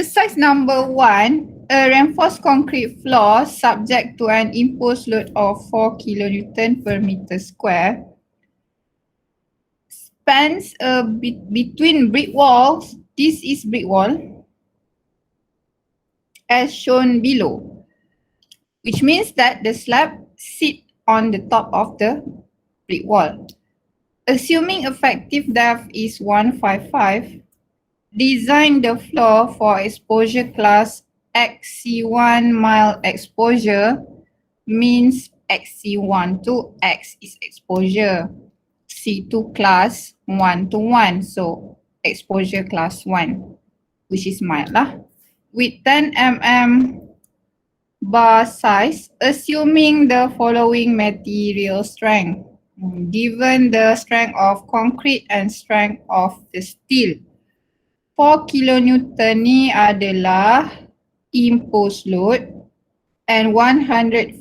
Exercise number 1, a reinforced concrete floor subject to an imposed load of 4 kilonewton per meter square spans between brick walls. This is brick wall as shown below, which means that the slab sit on the top of the brick wall. Assuming effective depth is 155, design the floor for exposure class XC1 mild exposure means XC1 to X is exposure, C2 class 1 to 1, so exposure class 1, which is mild lah. With 10 mm bar size, assuming the following material strength. Given the strength of concrete and strength of the steel. 4 kilonewton ni adalah imposed load and 155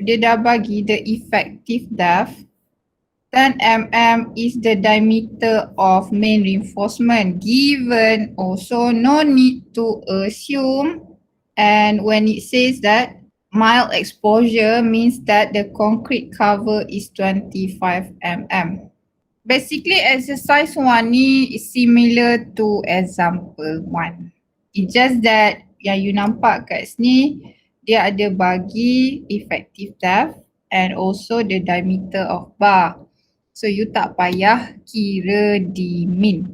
dia dah bagi the effective depth. 10 mm is the diameter of main reinforcement. Given also no need to assume, and when it says that mild exposure means that the concrete cover is 25 mm. Basically exercise 1 ni is similar to example 1. It's just that yang you nampak kat sini dia ada bagi effective depth and also the diameter of bar. So you tak payah kira D min.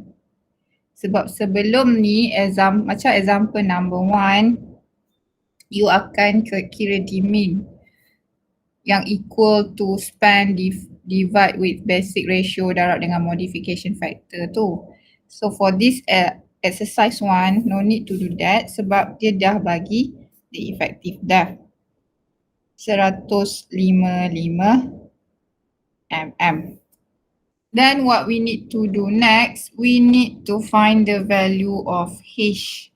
Sebab sebelum ni macam example number 1, you akan kira D min yang equal to span divide with basic ratio darab dengan modification factor tu. So for this exercise 1, no need to do that sebab dia dah bagi the effective depth 155 mm. Then what we need to do next, we need to find the value of H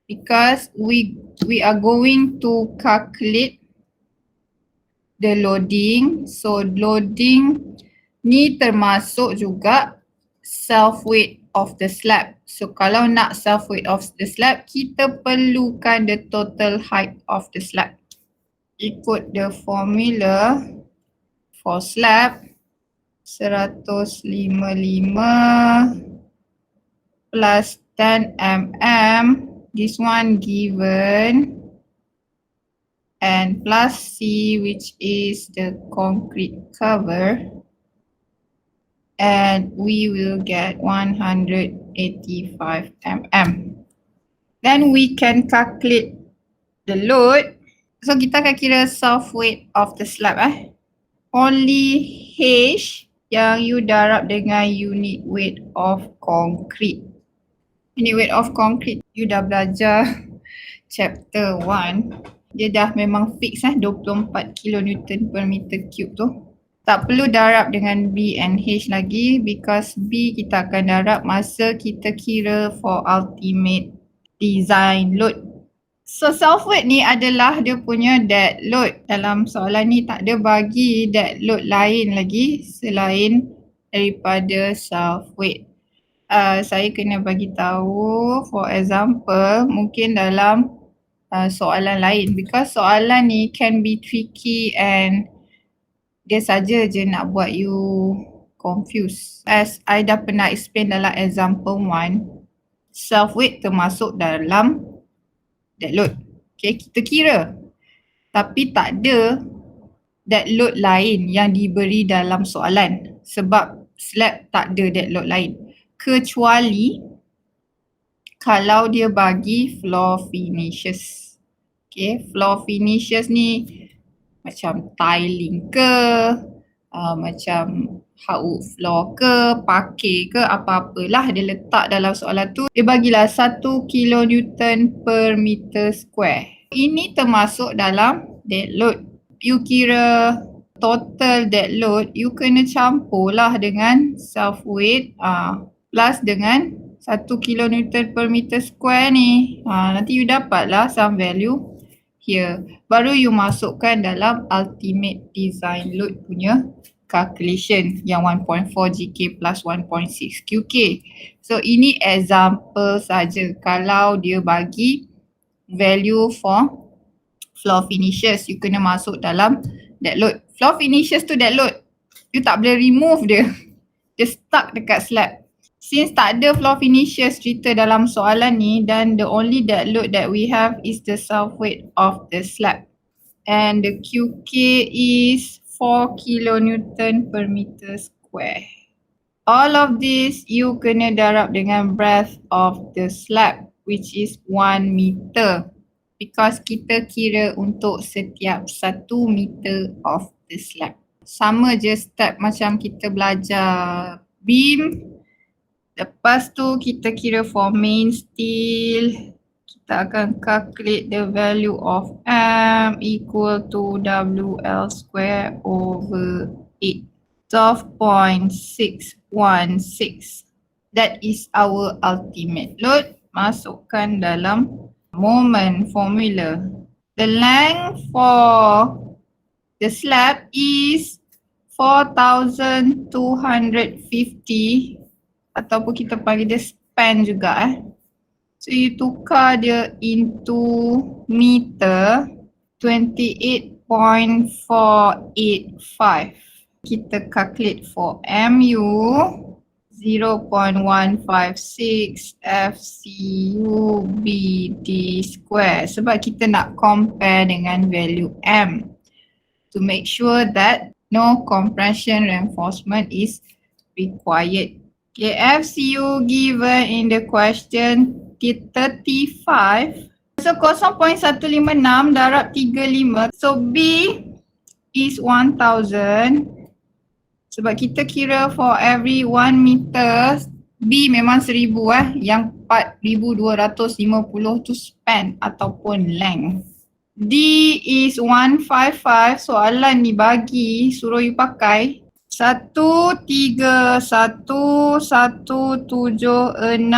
because we are going to calculate the loading. So loading ni termasuk juga self weight of the slab. So kalau nak self weight of the slab, kita perlukan the total height of the slab. Ikut the formula for slab 155 plus 10 mm, this one given, and plus C, which is the concrete cover, and we will get 185 mm. Then we can calculate the load. So kita akan kira self weight of the slab Only H yang you darab dengan unit weight of concrete. Unit weight of concrete you dah belajar chapter 1. Dia dah memang fix 24 kilonewton per meter cube tu. Tak perlu darab dengan B and H lagi because B kita akan darab masa kita kira for ultimate design load. So self weight ni adalah dia punya dead load. Dalam soalan ni tak ada bagi dead load lain lagi selain daripada self weight. Saya kena bagi tahu for example mungkin dalam soalan lain because soalan ni can be tricky and dia saja je nak buat you confuse. As I dah pernah explain dalam example 1, self weight termasuk dalam dead load. Okay, kita kira. Tapi tak ada dead load lain yang diberi dalam soalan sebab slab tak ada dead load lain. Kecuali kalau dia bagi floor finishes. Okay, floor finishes ni macam tiling ke, macam hardwood floor ke, parquet ke, apa-apalah dia letak dalam soalan tu. Dia bagilah 1 kilonewton per meter square. Ini termasuk dalam dead load. You kira total dead load, you kena campurlah dengan self weight plus dengan 1 kilonewton per meter square ni. Nanti you dapatlah some value here. Baru you masukkan dalam ultimate design load punya calculation yang 1.4 GK plus 1.6 QK. So ini example saja. Kalau dia bagi value for floor finishes, you kena masuk dalam that load. Floor finishes tu that load, you tak boleh remove dia. Dia stuck dekat slab. Since tak ada floor finishes cerita dalam soalan ni, dan the only dead load that we have is the self weight of the slab. And the QK is 4 kilonewton per meter square. All of this you kena darab dengan breadth of the slab, which is 1 meter. Because kita kira untuk setiap 1 meter of the slab. Sama je step macam kita belajar beam. Lepas tu kita kira for main steel. Kita akan calculate the value of M equal to WL square over 8. 12.616. That is our ultimate load. Masukkan dalam moment formula. The length for the slab is 4,250 ataupun kita panggil dia span juga So you tukar dia into meter, 28.485. Kita calculate for MU 0.156 FCU BD square sebab kita nak compare dengan value M to make sure that no compression reinforcement is required. Okay, FCU given in the question 35. So 0.156 darab 35. So B is 1000. Sebab kita kira for every 1 meter, B memang 1000 Yang 4250 tu span ataupun length. D is 155. Soalan ni bagi suruh you pakai 13176,500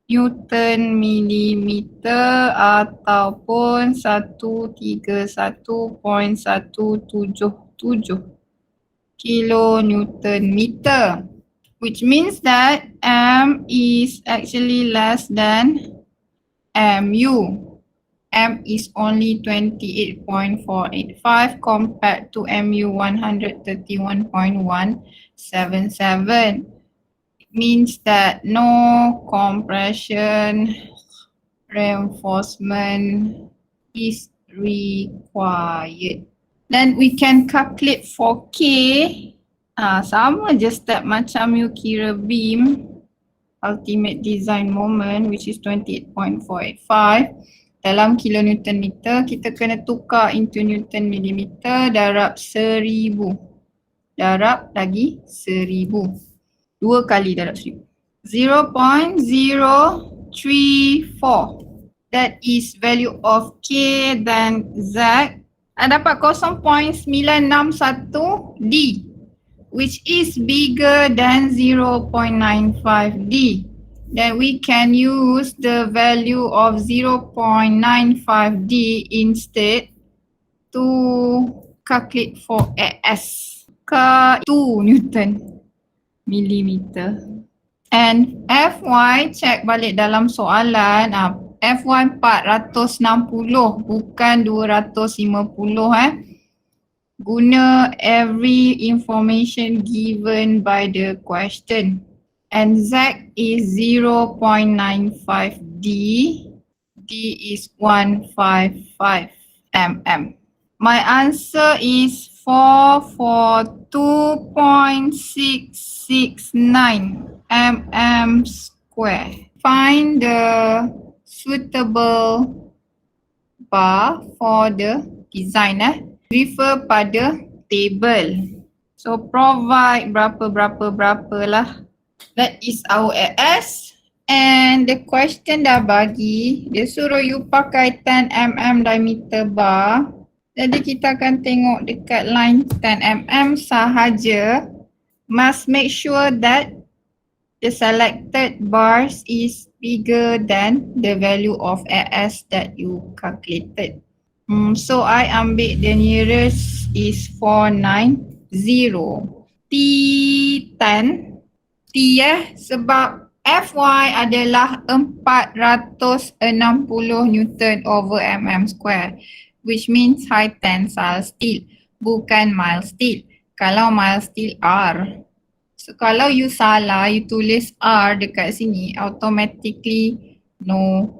Newton milimeter ataupun 131.177 kilonewton meter, which means that M is actually less than MU. M is only 28.485 compared to MU 131.177. It means that no compression reinforcement is required. Then we can calculate for K. Sama je step macam you kira beam. Ultimate design moment which is 28.485. Dalam kilonewton meter, kita kena tukar into newton millimeter darab 1000. Darab lagi 1000. 2 kali darab 1000. 0.034. That is value of K dan Z. Dapat 0.961 D, which is bigger than 0.95 D. Then we can use the value of 0.95 D instead to calculate for AS ke 2 Newton millimeter. And FY check balik dalam soalan, FY 460 bukan 250 Guna every information given by the question. And Z is 0.95 D. D is 155 mm. My answer is 442.669 mm square. Find the suitable bar for the design. Refer pada table. So provide berapa lah. That is our AS. And the question dah bagi, dia suruh you pakai 10 mm diameter bar. Jadi kita akan tengok dekat line 10 mm sahaja. Must make sure that the selected bars is bigger than the value of AS that you calculated. So I ambil the nearest is 490. T10. T sebab Fy adalah 460 Newton over mm square, which means high tensile steel, bukan mild steel. Kalau mild steel R. So kalau you salah, you tulis R dekat sini, automatically no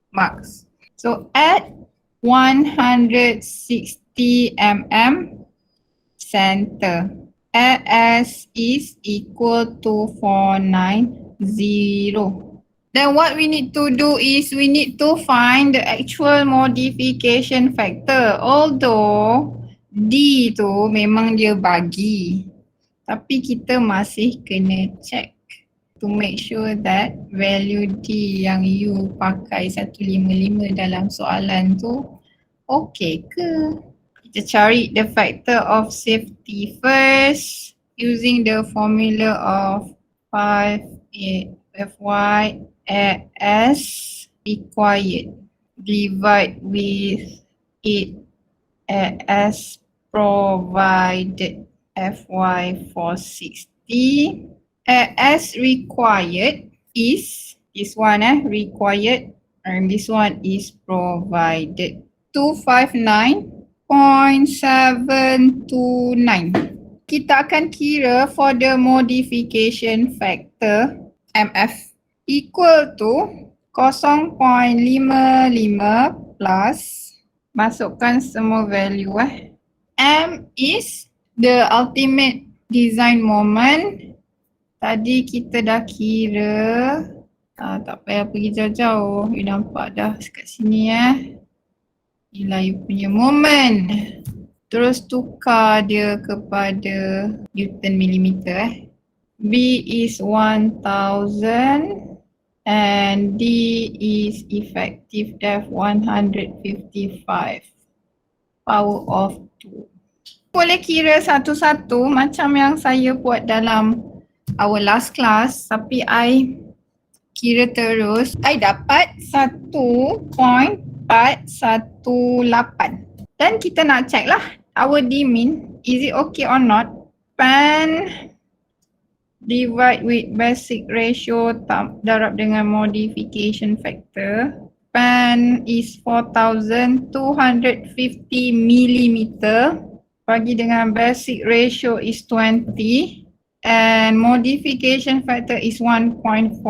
marks. So at 160 mm center, AS is equal to 490. Then what we need to do is we need to find the actual modification factor. Although D tu memang dia bagi, tapi kita masih kena check to make sure that value D yang you pakai 155 dalam soalan tu okay ke? Kita cari the factor of safety first using the formula of 5 Fy as required divide with 8 as provided. Fy 460 as required is this one required, and this one is provided. 259.729. Kita akan kira for the modification factor MF equal to 0.55 plus, masukkan semua value M is the ultimate design moment. Tadi kita dah kira, tak payah pergi jauh-jauh, you nampak dah kat sini inilah you punya moment. Terus tukar dia kepada Newton millimeter B is 1000 and D is effective depth 155. Power of 2. Boleh kira satu-satu macam yang saya buat dalam our last class, tapi I kira terus. I dapat 1.418. Dan kita nak check lah our D min, is it okay or not? Pan divide with basic ratio darab dengan modification factor. Pan is 4250 millimeter. Bagi dengan basic ratio is 20 and modification factor is 1.418.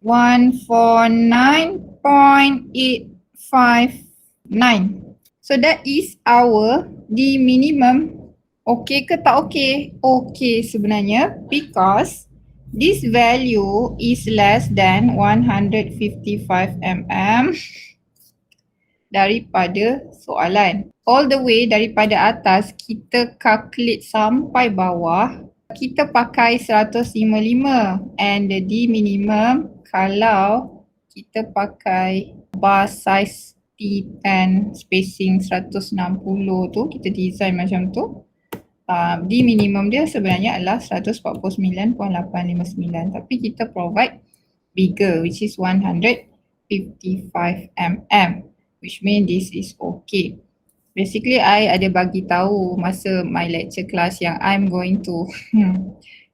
149.859. So that is our D minimum. Okay ke tak okay? Okay sebenarnya, because this value is less than 155 mm daripada soalan. All the way daripada atas kita calculate sampai bawah, kita pakai 155 and the D minimum kalau kita pakai bar size T10 spacing 160 tu, kita design macam tu, D minimum dia sebenarnya adalah 149.859, tapi kita provide bigger which is 155 mm, which means this is okay. Basically I ada bagi tahu masa my lecture class yang I'm going to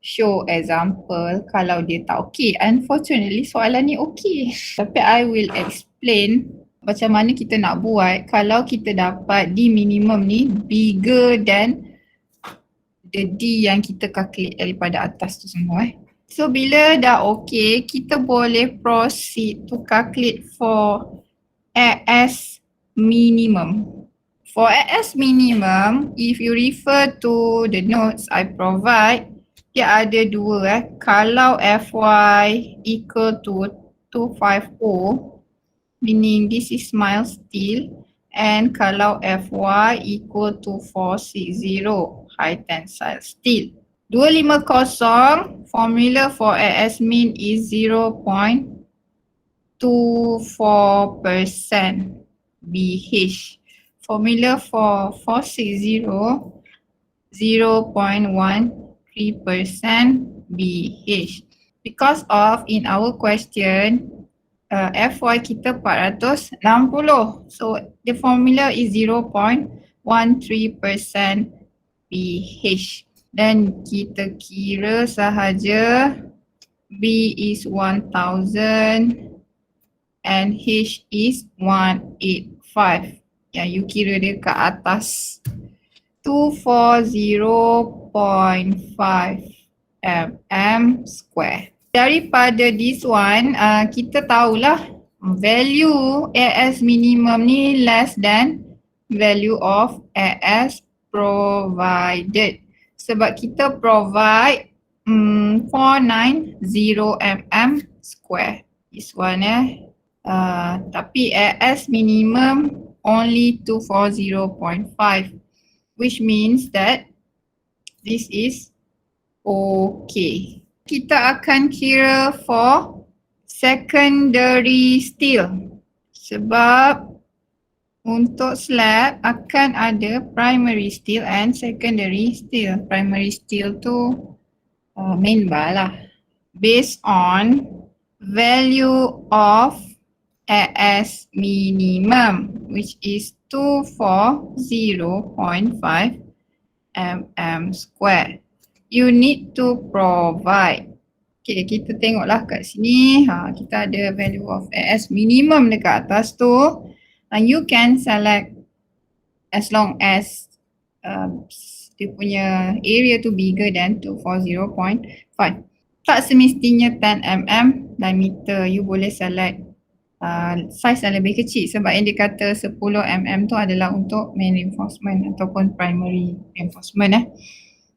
show example kalau dia tak okay. Unfortunately soalan ni okay. Tapi I will explain macam mana kita nak buat kalau kita dapat D minimum ni bigger than the D yang kita calculate daripada atas tu semua So bila dah okay, kita boleh proceed to calculate for AS minimum. For AS minimum, if you refer to the notes I provide, dia ada dua Kalau Fy equal to 250, meaning this is mild steel, and kalau Fy equal to 460, high tensile steel. 250, formula for AS min is 0.24% BH. Formula for 460, 0.13% BH. Because of in our question, FY kita 460. So the formula is 0.13% pH. Dan kita kira sahaja B is 1000 and H is 185. Ya, you kira dia kat atas. 240.5 mm square. Daripada this one, kita tahulah value AS minimum ni less than value of AS provided. Sebab kita provide 490 mm square. This one tapi AS minimum only 240.5, which means that this is okay. Kita akan kira for secondary steel. Sebab untuk slab akan ada primary steel and secondary steel. Primary steel tu main bar lah. Based on value of AS minimum, which is 240.5 mm square. You need to provide. Okay, kita tengoklah kat sini. Kita ada value of AS minimum dekat atas tu. And you can select as long as dia punya area tu bigger than 240.5. Tak semestinya 10 mm diameter. You boleh select size yang lebih kecil sebab yang dia kata 10 mm tu adalah untuk main reinforcement ataupun primary reinforcement.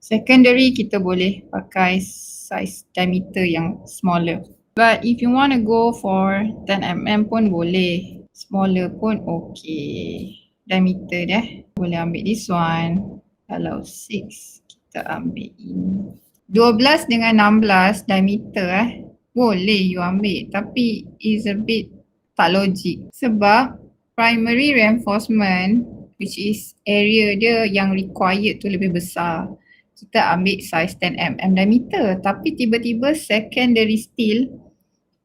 Secondary kita boleh pakai size diameter yang smaller. But if you want to go for 10 mm pun boleh. Smaller pun okay. Diameter dah. Boleh ambil this one. Kalau 6 kita ambil ini. 12 dengan 16 diameter boleh you ambil tapi is a bit tak logik. Sebab primary reinforcement which is area dia yang required tu lebih besar. Kita ambil size 10 mm diameter tapi tiba-tiba secondary steel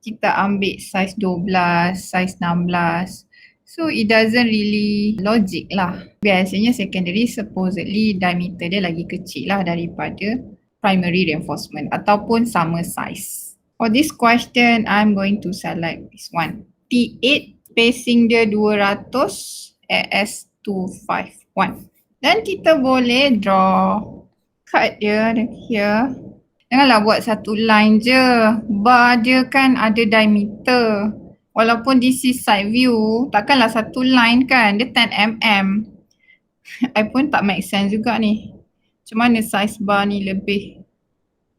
kita ambil size 12, size 16. So it doesn't really logic lah. Biasanya secondary supposedly diameter dia lagi kecil lah daripada primary reinforcement ataupun sama size. For this question, I'm going to select this one. T8 spacing dia 200, AS251. Dan kita boleh draw cut dia here. Janganlah buat satu line je. Bar dia kan ada diameter. Walaupun this is side view, takkanlah satu line kan. Dia 10 mm. I pun tak make sense juga ni. Macam mana size bar ni lebih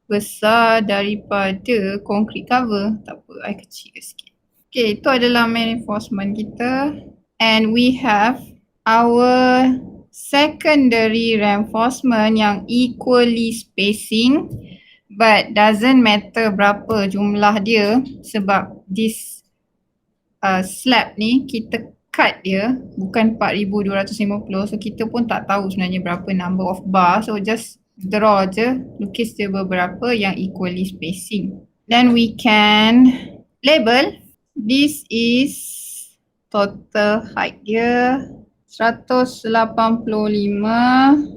besar daripada concrete cover. Tak apa, I kecil sikit. Okay, itu adalah main reinforcement kita. And we have our secondary reinforcement yang equally spacing. But doesn't matter berapa jumlah dia sebab this slab ni kita cut dia bukan 4250, so kita pun tak tahu sebenarnya berapa number of bar, so just draw je, lukis dia beberapa yang equally spacing. Then we can label. This is total height dia 185.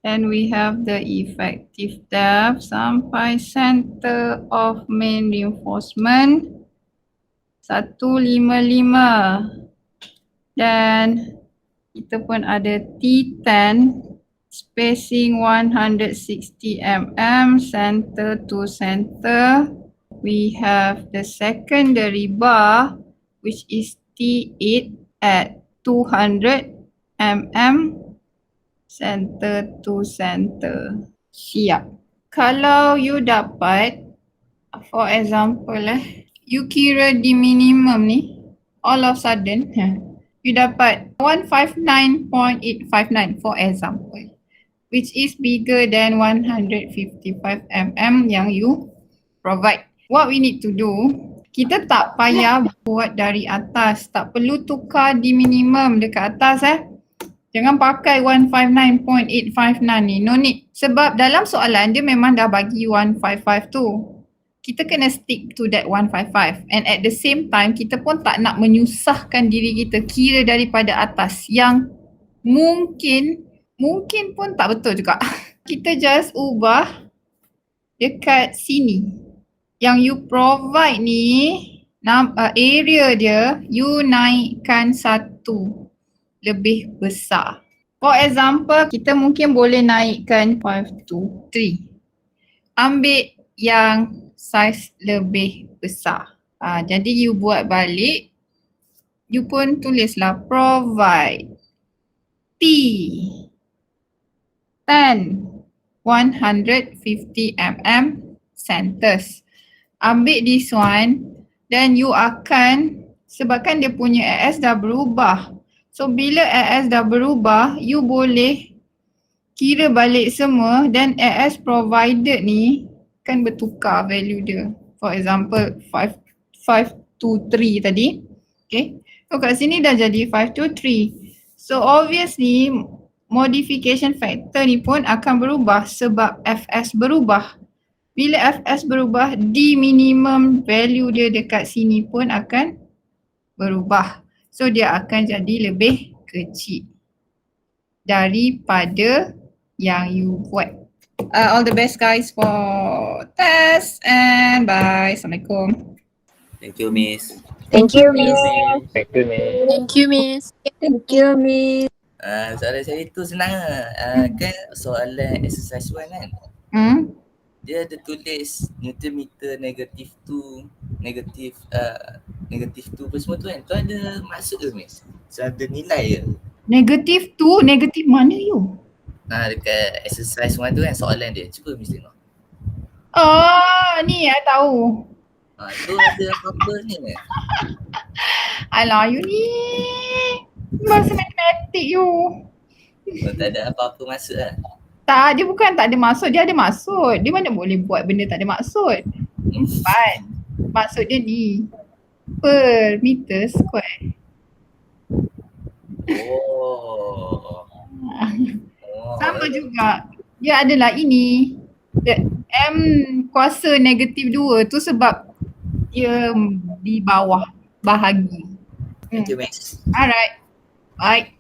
And we have the effective depth sampai center of main reinforcement 155. Dan kita pun ada T10 spacing 160 mm center to center. We have the secondary bar which is T8 at 200 mm center to center. Siap. Kalau you dapat, for example you kira di minimum ni, all of sudden you dapat 159.859 for example, which is bigger than 155 mm yang you provide. What we need to do, kita tak payah buat dari atas, tak perlu tukar di minimum dekat atas Jangan pakai 159.859 ni, no need. Sebab dalam soalan dia memang dah bagi 155 tu. kita kena stick to that 155 and at the same time kita pun tak nak menyusahkan diri kita kira daripada atas yang mungkin pun tak betul juga. Kita just ubah dekat sini. Yang you provide ni area dia you naikkan satu lebih besar. For example, kita mungkin boleh naikkan 5 to 3. Ambil yang saiz lebih besar. Jadi you buat balik, you pun tulislah provide T 10 150 mm centers. Ambil this one, then you akan, sebabkan dia punya AS dah berubah. So bila AS dah berubah, you boleh kira balik semua dan AS provided ni kan bertukar value dia. For example 5 to 3 tadi. Okay. So kat sini dah jadi 5 to 3. So obviously modification factor ni pun akan berubah sebab FS berubah. Bila FS berubah, D minimum value dia dekat sini pun akan berubah. So dia akan jadi lebih kecil daripada yang you buat. All the best guys for test and bye. Assalamualaikum. Thank you, Miss. Thank you, Miss. Thank you, Miss. Thank you, Miss. Thank you, Miss. Soalan saya tu senang lah. Kan soalan exercise 1 kan. Dia ada tulis Newton meter negatif 2 apa semua tu kan. Tu ada maksud ke, Miss? So ada nilai ke? Negatif 2, negatif mana you? Dekat exercise 1 tu kan soalan dia. Cuba Miss tengok. Ni I tahu. Tu ada apa-apa ni kan? Alah you ni bahasa matematik you. Tak ada apa-apa maksud lah. Tak, dia bukan tak ada maksud, dia ada maksud. Dia mana boleh buat benda tak ada maksud. But maksud dia ni per meter square. Sama juga. Dia adalah ini. M kuasa negatif 2 tu sebab dia di bawah bahagi. Thank you, Miss. Alright. Bye.